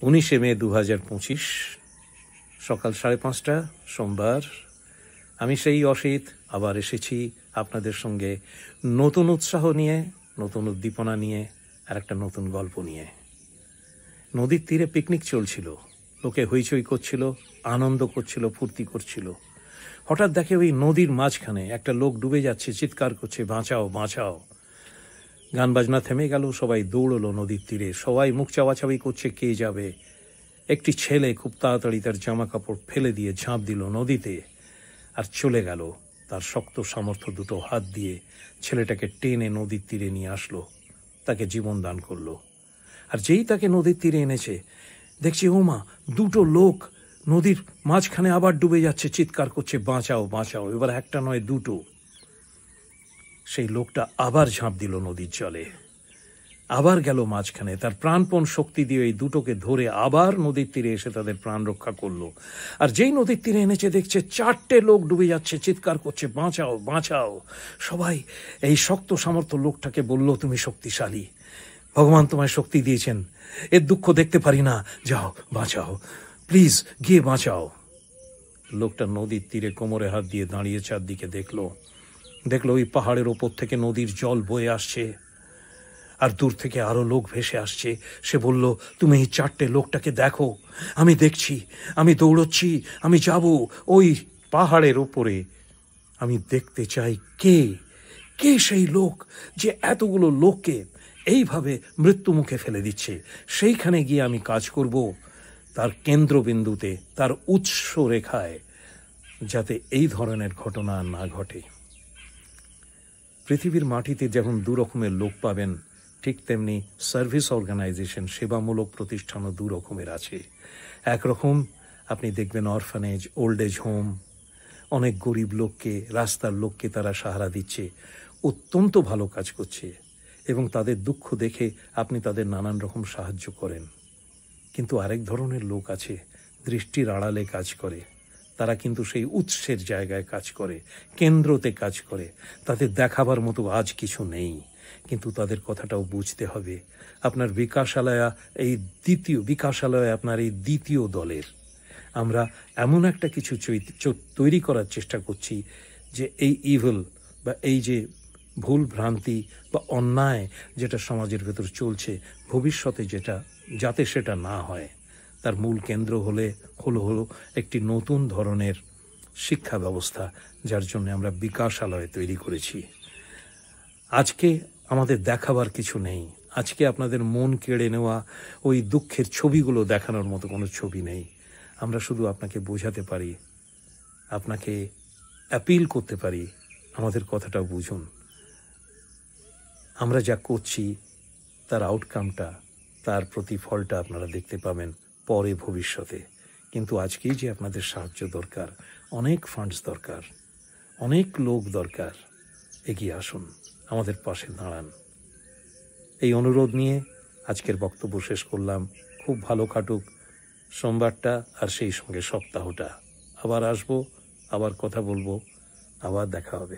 19 মে 2025 সকাল 5:30 সোমবার। আমি সেই অসিত আবার এসেছি আপনাদের সঙ্গে নতুন উৎসাহ নিয়ে, নতুন উদ্দীপনা নিয়ে, আর একটা নতুন গল্প নিয়ে। নদীর তীরে পিকনিক চলছিল, লোকে হইচই করছিল, আনন্দ করছিল, ফুর্তি করছিল। হঠাৎ দেখে ওই নদীর মাঝখানে একটা লোক ডুবে যাচ্ছে, চিৎকার করছে, বাঁচাও বাঁচাও। গান বাজনা থেমে গেল, সবাই দৌড়লো নদীর তীরে, সবাই মুখ চাওয়াচাওয়ি করছে কে যাবে। একটি ছেলে খুব তাড়াতাড়ি তার জামা কাপড় ফেলে দিয়ে ঝাঁপ দিল নদীতে আর চলে গেল। তার শক্ত সামর্থ্য দুটো হাত দিয়ে ছেলেটাকে টেনে নদীর তীরে নিয়ে আসলো, তাকে জীবন দান করলো। আর যেই তাকে নদীর তীরে এনেছে, দেখছি ওমা, দুটো লোক নদীর মাঝখানে আবার ডুবে যাচ্ছে, চিৎকার করছে বাঁচাও বাঁচাও। এবার একটা নয়, দুটো। সেই লোকটা আবার ঝাঁপ দিল নদীর জলে, আবার গেল মাঝখানে, তার প্রাণপণ শক্তি দিয়ে এই দুটোকে ধরে আবার নদীর তীরে এসে তাদের প্রাণ রক্ষা করলো। আর যেই নদীর তীরে এনেছে, দেখছে 4টে লোক ডুবে যাচ্ছে, চিৎকার করছে বাঁচাও বাঁচাও। সবাই এই শক্ত সামর্থ্য লোকটাকে বলল, তুমি শক্তিশালী, ভগবান তোমায় শক্তি দিয়েছেন, এর দুঃখ দেখতে পারি না, যাও বাঁচাও, প্লিজ গিয়ে বাঁচাও। লোকটা নদীর তীরে কোমরে হাত দিয়ে দাঁড়িয়ে চারদিকে দেখলো ওই পাহাড়ের ওপর থেকে নদীর জল বয়ে আসছে, আর দূর থেকে আরো লোক ভেসে আসছে। সে বলল, তুমি এই 4টে লোকটাকে দেখো, আমি দেখছি, আমি দৌড়চ্ছি, আমি যাব ওই পাহাড়ের ওপরে। আমি দেখতে চাই কে কে সেই লোক যে এতগুলো লোককে এইভাবে মৃত্যু মুখে ফেলে দিচ্ছে। সেইখানে গিয়ে আমি কাজ করব, তার কেন্দ্রবিন্দুতে, তার উৎস রেখায়, যাতে এই ধরনের ঘটনা না ঘটে। পৃথিবীর মাটিতে যেমন দু রকমের লোক পাবেন, ঠিক তেমনি সার্ভিস অর্গানাইজেশন, সেবামূলক প্রতিষ্ঠানও দু রকমের আছে। একরকম আপনি দেখবেন অরফানেজ, ওল্ড এজ হোম, অনেক গরিব লোককে, রাস্তার লোককে তারা সাহারা দিচ্ছে, অত্যন্ত ভালো কাজ করছে, এবং তাদের দুঃখ দেখে আপনি তাদের নানান রকম সাহায্য করেন। কিন্তু আরেক ধরনের লোক আছে, দৃষ্টির আড়ালে কাজ করে, তারা কিন্তু সেই উৎসের জায়গায় কাজ করে, কেন্দ্রতে কাজ করে। তাদের দেখাবার মতো আজ কিছু নেই, কিন্তু তাদের কথাটাও বুঝতে হবে। আপনার বিকাশালয় আপনার এই দ্বিতীয় দলের। আমরা এমন একটা কিছু তৈরি করার চেষ্টা করছি যে এই ইভিল বা এই যে ভুল ভ্রান্তি বা অন্যায় যেটা সমাজের ভেতর চলছে, ভবিষ্যতে যাতে সেটা না হয়, তার মূল কেন্দ্র হলো একটি নতুন ধরনের শিক্ষা ব্যবস্থা, যার জন্য আমরা বিকাশালয় তৈরি করেছি। আজকে আমাদের দেখাবার কিছু নেই, আজকে আপনাদের মন কেড়ে নেওয়া ওই দুঃখের ছবিগুলো দেখানোর মতো কোনো ছবি নেই। আমরা শুধু আপনাকে বোঝাতে পারি, আপনাকে অ্যাপিল করতে পারি, আমাদের কথাটা বুঝুন। আমরা যা করছি তার আউটকামটা, তার প্রতিফলটা আপনারা দেখতে পাবেন পরে ভবিষ্যতে। কিন্তু আজকেই যে আপনাদের সাহায্য দরকার, অনেক ফান্ডস দরকার, অনেক লোক দরকার। এগিয়ে আসুন, আমাদের পাশে দাঁড়ান। এই অনুরোধ নিয়ে আজকের বক্তব্য শেষ করলাম। খুব ভালো কাটুক সোমবারটা, আর সেই সঙ্গে সপ্তাহটা। আবার আসবো, আবার কথা বলবো, আবার দেখা হবে।